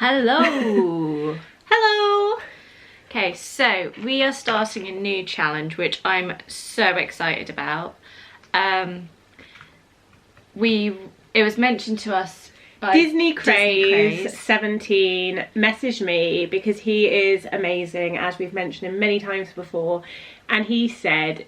Hello! Hello! Okay, so we are starting a new challenge, which I'm so excited about. It was mentioned to us by Disney Craze 17 messaged me because he is amazing, as we've mentioned him many times before, and he said,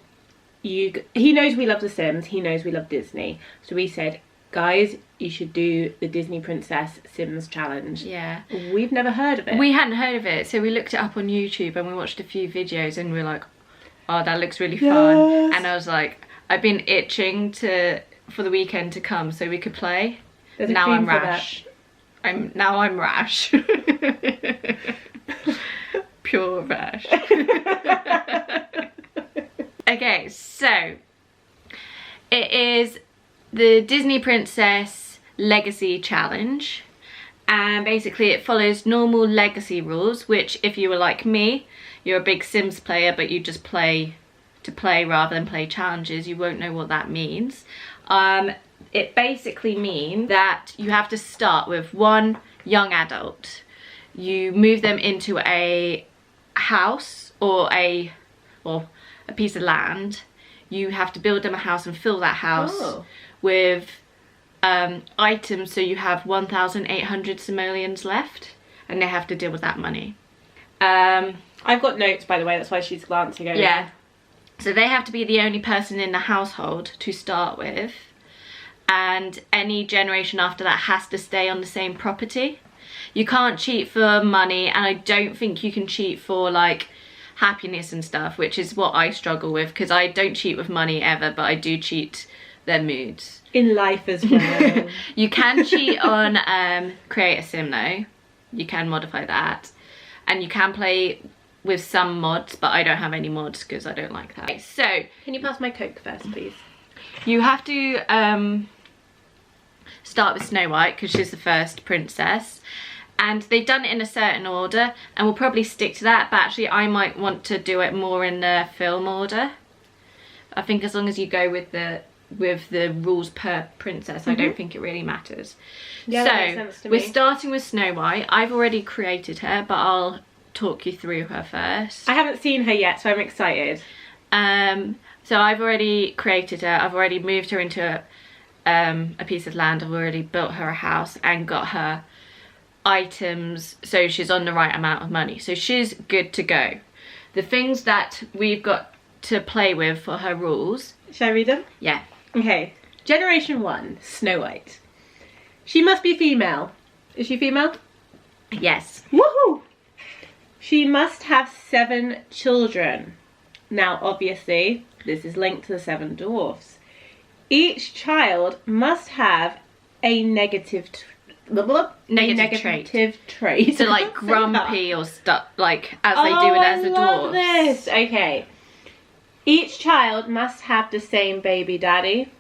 he knows we love The Sims, he knows we love Disney, so we said, guys, you should do the Disney Princess Sims challenge. Yeah. We've never heard of it. We hadn't heard of it, so we looked it up on YouTube and we watched a few videos and we were like, oh, that looks really fun. And I was like, I've been itching for the weekend to come so we could play. Now I'm rash. Now I'm rash. Pure rash. Okay, so it is the Disney Princess Legacy Challenge, and basically it follows normal legacy rules, which if you were like me, you're a big Sims player but you just play to play rather than play challenges, you won't know what that means. It basically means that you have to start with one young adult. You move them into a house or a piece of land. You have to build them a house and fill that house with items, so you have 1,800 simoleons left and they have to deal with that money. I've got notes, by the way, that's why she's glancing over. Yeah. So they have to be the only person in the household to start with, and any generation after that has to stay on the same property. You can't cheat for money, and I don't think you can cheat for like happiness and stuff, which is what I struggle with, because I don't cheat with money ever, but I do cheat their moods. In life as well. You can cheat on create a sim though. You can modify that, and you can play with some mods, but I don't have any mods because I don't like that. Okay, so can you pass my Coke first, please? you have to start with Snow White because she's the first princess, and they've done it in a certain order and we'll probably stick to that, but actually I might want to do it more in the film order. I think as long as you go with the rules per princess, I don't think it really matters. Yeah, that makes sense to me. We're starting with Snow White. I've already created her, but I'll talk you through her first. I haven't seen her yet, so I'm excited. So I've already created her. I've already moved her into a piece of land. I've already built her a house and got her items, so she's on the right amount of money. So she's good to go. The things that we've got to play with for her rules. Shall I read them? Yeah. Okay. Generation 1, Snow White. She must be female. Is she female? Yes. Woohoo! She must have 7 children. Now, obviously, this is linked to the 7 dwarfs. Each child must have a negative trait. So like grumpy or stuff, like as they do it as the dwarfs. This. Okay. Each child must have the same baby daddy.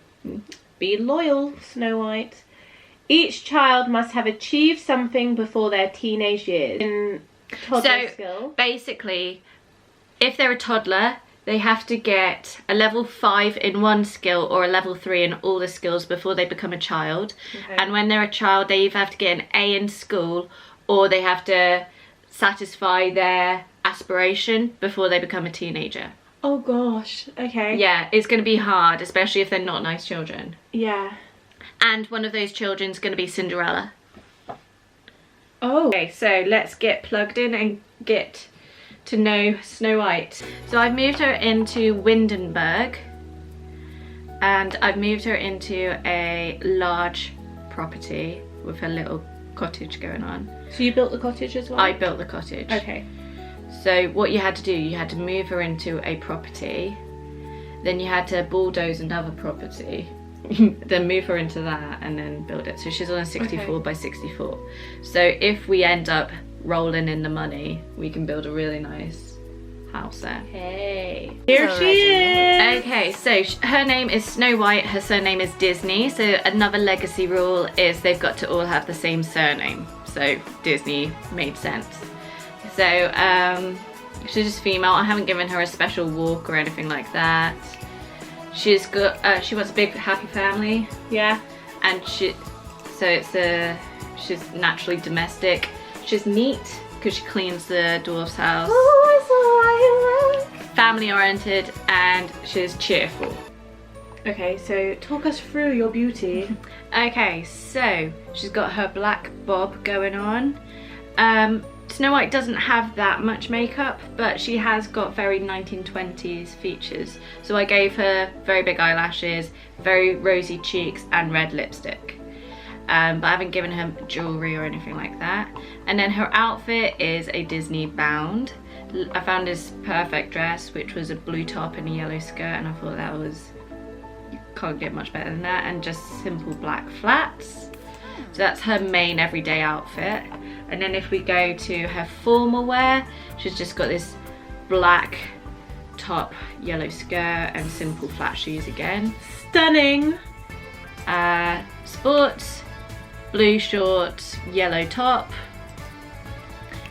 Be loyal, Snow White. Each child must have achieved something before their teenage years. In toddler skill. Basically, if they're a toddler, they have to get a level 5 in one skill or a level 3 in all the skills before they become a child. Okay. And when they're a child, they either have to get an A in school or they have to satisfy their aspiration before they become a teenager. Oh gosh, okay. Yeah, it's going to be hard, especially if they're not nice children. Yeah. And one of those children's going to be Cinderella. Oh. Okay, so let's get plugged in and get to know Snow White. So I've moved her into Windenburg, and I've moved her into a large property with her little cottage going on. So you built the cottage as well? I built the cottage. Okay. So what you had to do, you had to move her into a property, then you had to bulldoze another property, then move her into that and then build it. So she's on a 64 by 64. So if we end up rolling in the money, we can build a really nice house there. Hey, here she is. Okay, so her name is Snow White, her surname is Disney. So another legacy rule is they've got to all have the same surname. So Disney made sense. So she's just female. I haven't given her a special walk or anything like that. She's got she wants a big happy family. Yeah. And she's naturally domestic. She's neat because she cleans the dwarf's house. Oh, I saw you. Family oriented, and she's cheerful. Okay, so talk us through your beauty. Okay, so she's got her black bob going on. Snow White doesn't have that much makeup, but she has got very 1920s features. So I gave her very big eyelashes, very rosy cheeks, and red lipstick. But I haven't given her jewellery or anything like that. And then her outfit is a Disney bound. I found this perfect dress, which was a blue top and a yellow skirt, and I thought that was, you can't get much better than that, and just simple black flats. So that's her main everyday outfit. And then if we go to her formal wear, she's just got this black top, yellow skirt, and simple flat shoes again. Stunning. Sports, blue shorts, yellow top.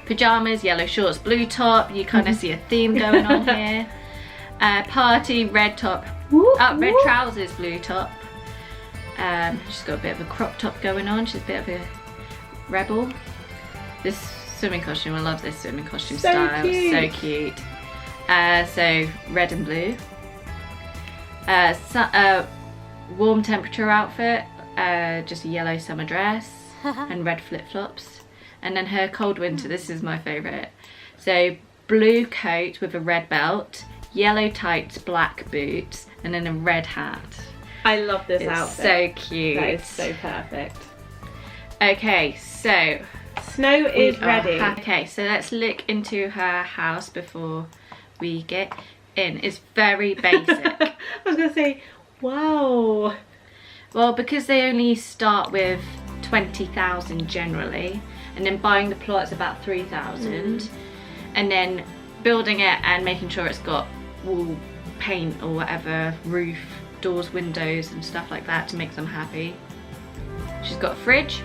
Pajamas, yellow shorts, blue top. You kind of see a theme going on here. Party, red top, red trousers, blue top. She's got a bit of a crop top going on. She's a bit of a rebel. This swimming costume, I love this swimming costume style. Cute. So cute. So red and blue. Warm temperature outfit, just a yellow summer dress and red flip-flops. And then her cold winter, this is my favourite. So blue coat with a red belt, yellow tights, black boots, and then a red hat. I love this It's outfit. so cute. That is so perfect. Okay, so Snow is ready. Okay, so let's look into her house before we get in. It's very basic. I was going to say, wow. Well, because they only start with 20,000 generally, and then buying the plot's about 3,000, and then building it and making sure it's got wall paint or whatever, roof, doors, windows, and stuff like that to make them happy. She's got a fridge,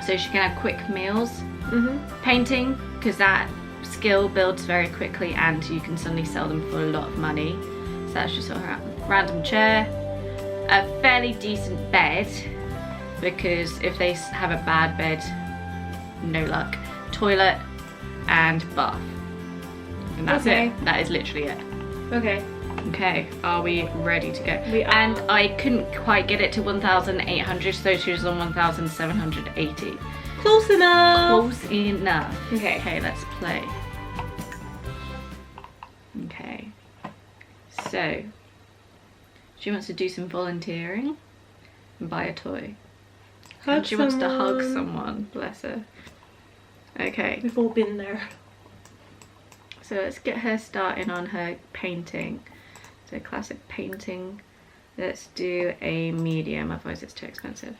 so she can have quick meals. Painting, because that skill builds very quickly and you can suddenly sell them for a lot of money. So that's just her random chair. A fairly decent bed, because if they have a bad bed, no luck. Toilet and bath. And that's it. That is literally it. Okay. Okay, are we ready to go? We are. And I couldn't quite get it to 1,800, so she was on 1,780. Close enough. Close enough. Okay. Okay, let's play. Okay. So, she wants to do some volunteering and buy a toy. Hug And she wants to hug someone. someone, bless her. Okay, We've all been there. so let's get her started on her painting. So classic painting. Let's do a medium, otherwise it's too expensive.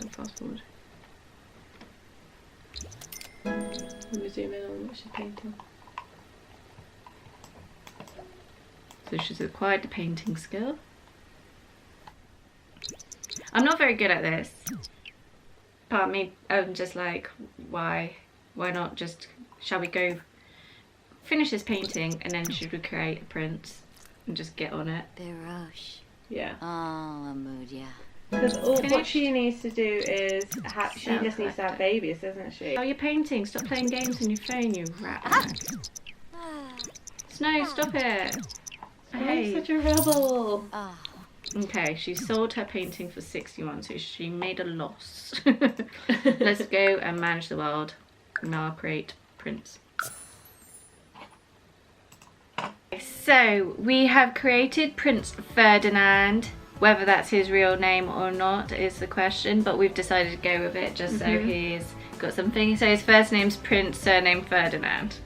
Go fast forward. Let me zoom in on what she's painting. So she's acquired the painting skill. I'm not very good at this. Part of me, I'm just like, why not just, shall we go finish this painting and then should we create a prince and just get on it? Birosh. Yeah. Oh, Amudia. Because what Finished. she needs to do is, she just needs to have babies, doesn't she? Oh, you're painting. Stop playing games on your phone, you rat. Snow, stop it. I'm Hey. such a rebel. Oh, Okay, she sold her painting for 61, so she made a loss. Let's go and manage the world. Now create prince. So we have created Prince Ferdinand. Whether that's his real name or not is the question, but we've decided to go with it just so he's got something. So his first name's Prince, surname Ferdinand.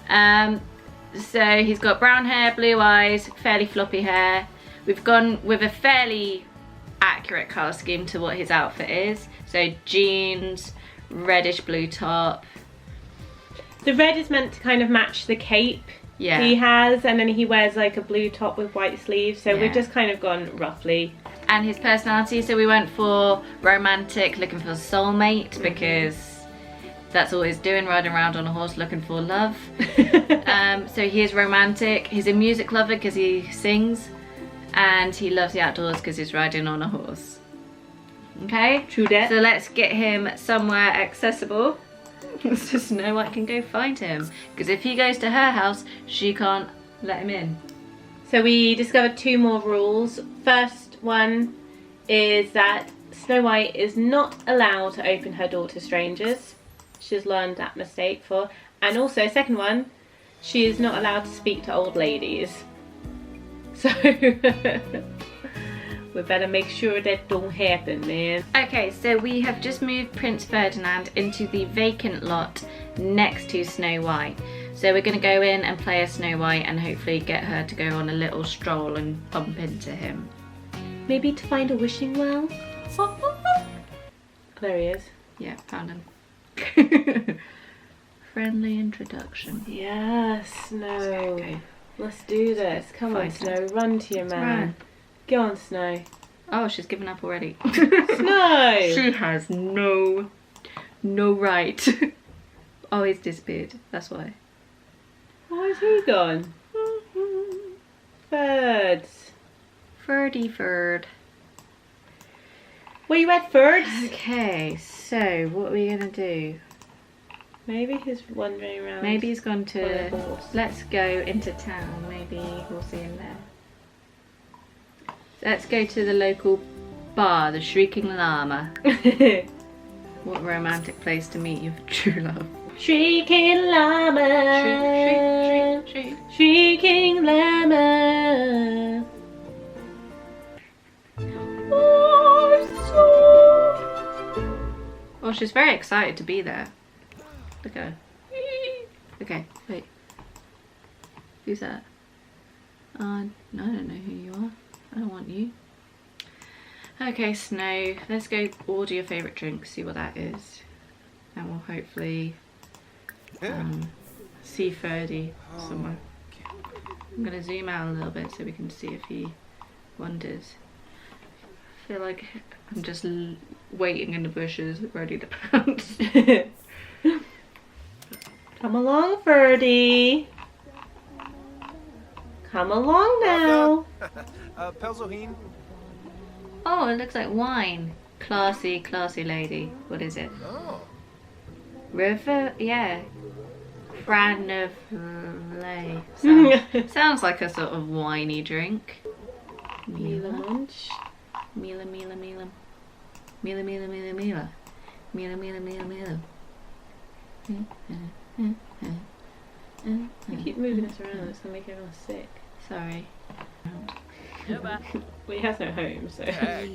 So he's got brown hair, blue eyes, fairly floppy hair. We've gone with a fairly accurate colour scheme to what his outfit is. So jeans, reddish blue top. The red is meant to kind of match the cape Yeah. he has, and then he wears like a blue top with white sleeves, so Yeah. we've just kind of gone roughly. And his personality, so we went for romantic, looking for a soulmate, because that's all he's doing, riding around on a horse looking for love. So he is romantic. He's a music lover because he sings, and he loves the outdoors because he's riding on a horse. Okay? True that. So let's get him somewhere accessible so Snow White can go find him. Because if he goes to her house, she can't let him in. So we discovered 2 more rules. First one is that Snow White is not allowed to open her door to strangers. She's learned that mistake for. And also, second one, she is not allowed to speak to old ladies. So we better make sure that don't happen, man. Okay, so we have just moved Prince Ferdinand into the vacant lot next to Snow White. So we're going to go in and play as Snow White and hopefully get her to go on a little stroll and bump into him. Maybe to find a wishing well? There he is. Yeah, found him. Friendly introduction. Yes, Snow. Okay. Let's do this. Come on, Find Snow. Run to your man. Run. Go on, Snow. Oh, she's given up already. Snow! She has no right. Oh, he's disappeared. That's why. Where's he gone? Birds. Ferdy Ferd. Where you at, Birds? Okay, so what are we gonna do? Maybe he's wandering around. Maybe he's gone on a to. horse. Let's go into town. Maybe we'll see him there. Let's go to the local bar, the Shrieking Llama. What a romantic place to meet your true love. Shrieking llama. Shriek. Shrieking llama. Well, she's very excited to be there. Look at her. Okay, wait. Who's that? No, I don't know who you are. I don't want you. Okay, Snow. Let's go order your favourite drink, see what that is. And we'll hopefully see Ferdy somewhere. I'm going to zoom out a little bit so we can see if he wanders. I feel like I'm just waiting in the bushes, ready to pounce. Come along, Ferdy. Come along now. Pelzohin. Oh, it looks like wine. Classy, classy lady. What is it? Oh. River? Yeah. Cranevle. Sounds like a sort of winey drink. Mila Munch. Mila. Mila. You keep moving us around, it's gonna make everyone sick. Sorry. Well, he has no home, so. So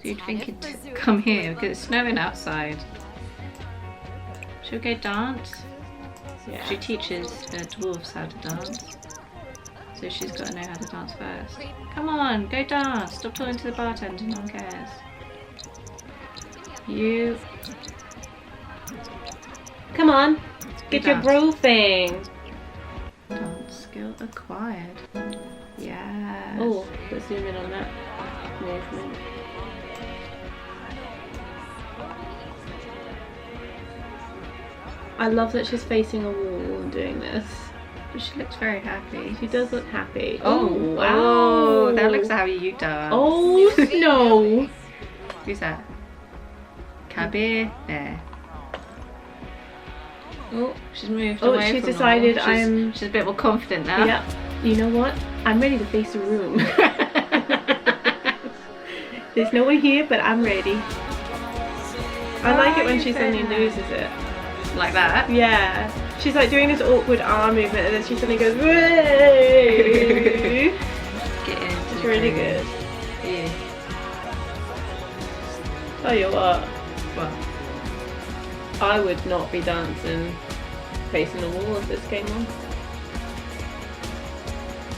you'd think he'd come here because it's snowing outside. Should we go dance? Yeah. She teaches dwarves how to dance. So she's got to know how to dance first. Come on, go dance. Stop talking to the bartender, no one cares. You. Come on, get your dance. grooving. Dance skill acquired. Yeah. Oh, let's zoom in on that movement. I love that she's facing a wall and doing this. She looks very happy. She does look happy. Oh, wow. Oh, that looks how you dance. Oh, no. Who's that? Kabir? There. Oh, she's moved Oh, away she's from decided normal. She's a bit more confident now. Yep. You know what? I'm ready to face the room. There's no one here, but I'm ready. I like it when she suddenly loses it. Like that? Yeah. She's like doing this awkward arm movement and then she suddenly goes, "Whoa!" Get in. It's really good. Yeah. Tell you what, What? I would not be dancing facing the wall if this came on.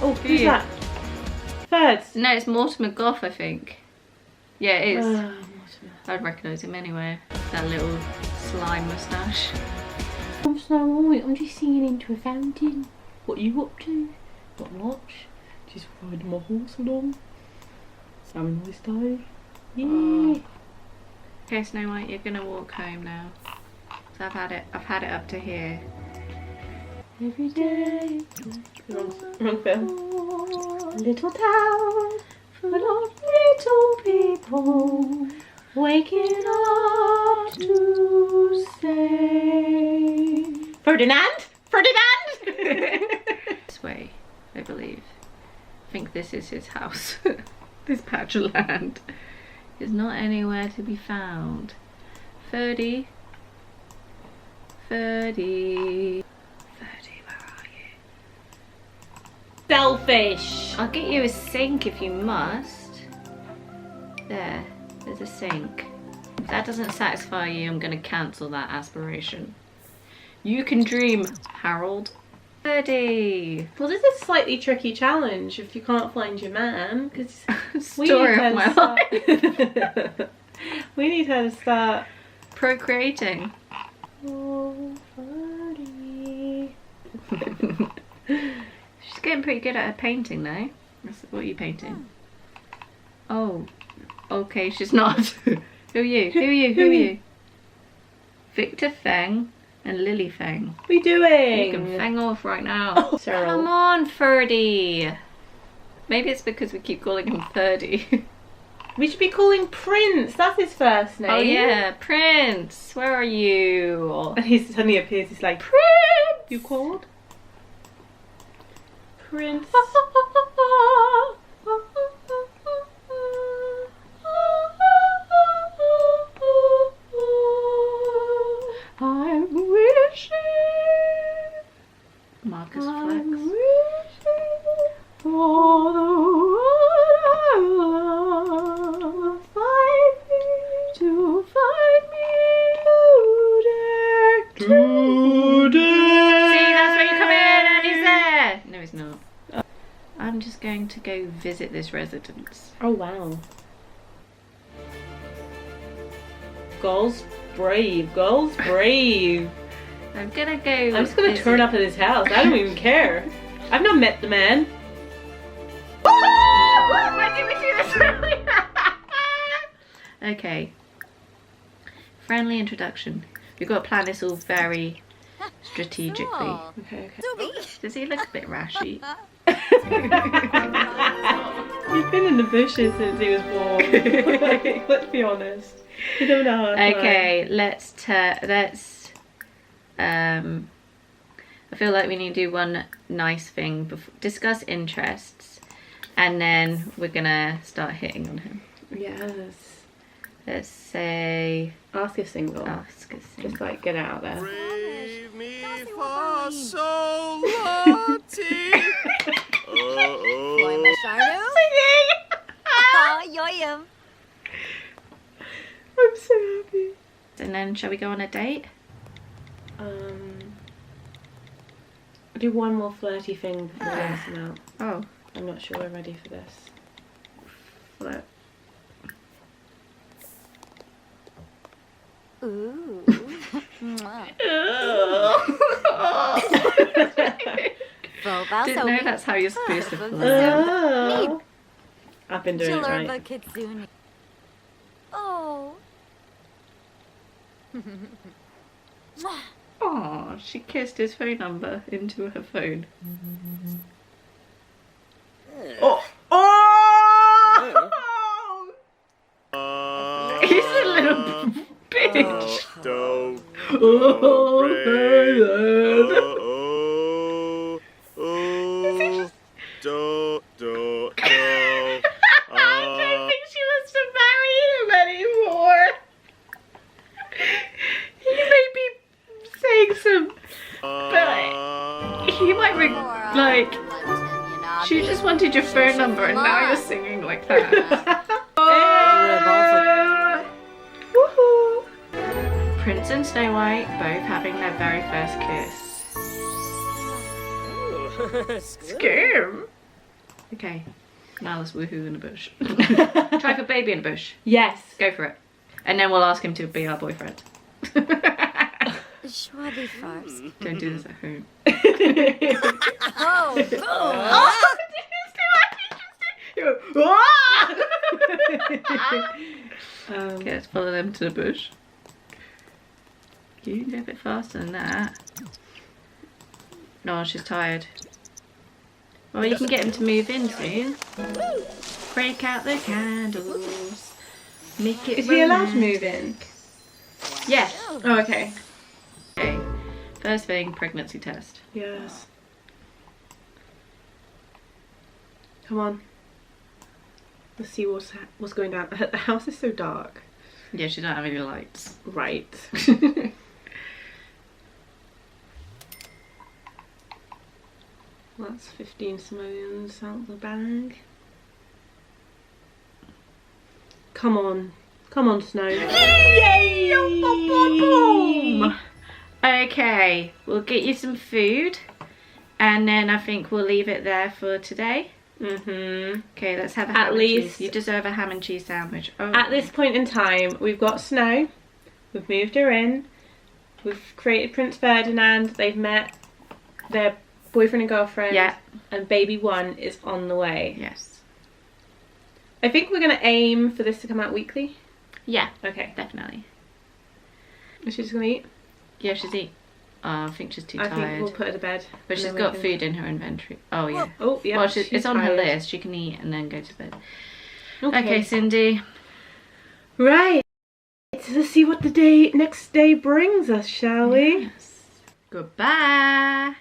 Oh, who's Yeah. that? Ferds. No, it's Mortimer Goth, I think. Yeah, it is. Mortimer. I'd recognise him anyway. That little slime moustache. I'm Snow White, I'm just singing into a fountain. What are you up to? Not much. Just riding my horse along. Having a nice day. Yeah. Oh. Okay, Snow White, you're gonna walk home now. So I've had it up to here. Every day. Wrong film. A little town full of little people. Waking up to say... Ferdinand! Ferdinand! This way, I believe. I think this is his house. This patch of land is not anywhere to be found. Ferdy. Ferdy. Ferdy, where are you? Selfish! I'll get you a sink if you must. There's a sink. If that doesn't satisfy you, I'm going to cancel that aspiration. You can dream, Harold. Ferdy. Well, this is a slightly tricky challenge if you can't find your man, because Story of my life. We need her to start Procreating. Oh, Ferdy. She's getting pretty good at her painting though. What are you painting? Oh, okay, she's not. Who are you? Who are you? Who are you? Victor Feng and Lily Feng. What are you doing? You can fang off right now. Oh, Cyril. Come on, Ferdy. Maybe it's because we keep calling him Ferdy. We should be calling Prince. That's his first name. Oh yeah, Prince. Where are you? And he suddenly appears. He's like, Prince. you called? Prince. I'm wishing. Marcus Flex. For the one I love, find me to find me today. See, that's where you come in and he's there. No, he's not. I'm just going to go visit this residence. Oh wow. Girls brave, girls brave. I'm gonna go. I'm just gonna turn up at his house. I don't even care. I've not met the man. Why did we do this earlier? Okay. Friendly introduction. We've got to plan this all very strategically. Okay, Does he look a bit rashy? He's been in the bushes since he was born. Let's be honest. He's having a hard time. Okay, let's I feel like we need to do one nice thing before, discuss interests, and then we're gonna start hitting on him. Yes. Let's say Ask if single. ask us. Just like get out there. Brave me for so lucky. Boy, Mashardo? Yoyum. I'm so happy. And then shall we go on a date? I'll do one more flirty thing before we ask him out. Oh, I'm not sure we're ready for this. flirt. Ooh. Didn't know that's how you're supposed to flirt. Oh. I've been doing it right. Kitsune. Oh. Oh, she kissed his phone number into her phone. Oh! Oh! He's a little bitch. I don't think she wants to marry him anymore. He may be saying some, but he might be like, she just wanted your phone number and now you're singing like that. Woohoo! Prince and Snow White both having their very first kiss. Scream! Okay, now let's woohoo in the bush. Try for baby in the bush. Yes. Go for it. And then we'll ask him to be our boyfriend. Schwabby first. Don't do this at home. Okay, let's follow them to the bush. You can go a bit faster than that. No, she's tired. Well, you can get him to move in soon. Break out the candles. Make it Is he allowed to romantic. move in? Yes. Oh, okay. Okay. First thing, pregnancy test. Yes. Come on. Let's see what's going down. The house is so dark. Yeah, she don't have any lights. Right. That's 15 simoleons out the bag. Come on. Come on, Snow. Yay! Boom! Okay, we'll get you some food and then I think we'll leave it there for today. Mm-hmm. Okay, let's have a At ham and least- cheese. You deserve a ham and cheese sandwich. Oh. At this point in time, we've got Snow. We've moved her in. We've created Prince Ferdinand. They've met their boyfriend and girlfriend. Yeah. And baby one is on the way. Yes. I think we're going to aim for this to come out weekly. Yeah, Okay. definitely. Is she just going to eat? Yeah, she's eat. Oh, I think she's too I tired. think we'll put her to bed. But and she's then we got can- food in her inventory. Oh, yeah. Oh, yeah. Well, she's it's on her tired. list. She can eat and then go to bed. Okay, Okay. Cindy. Right. Let's see what the next day brings us, shall we? Yes. Goodbye.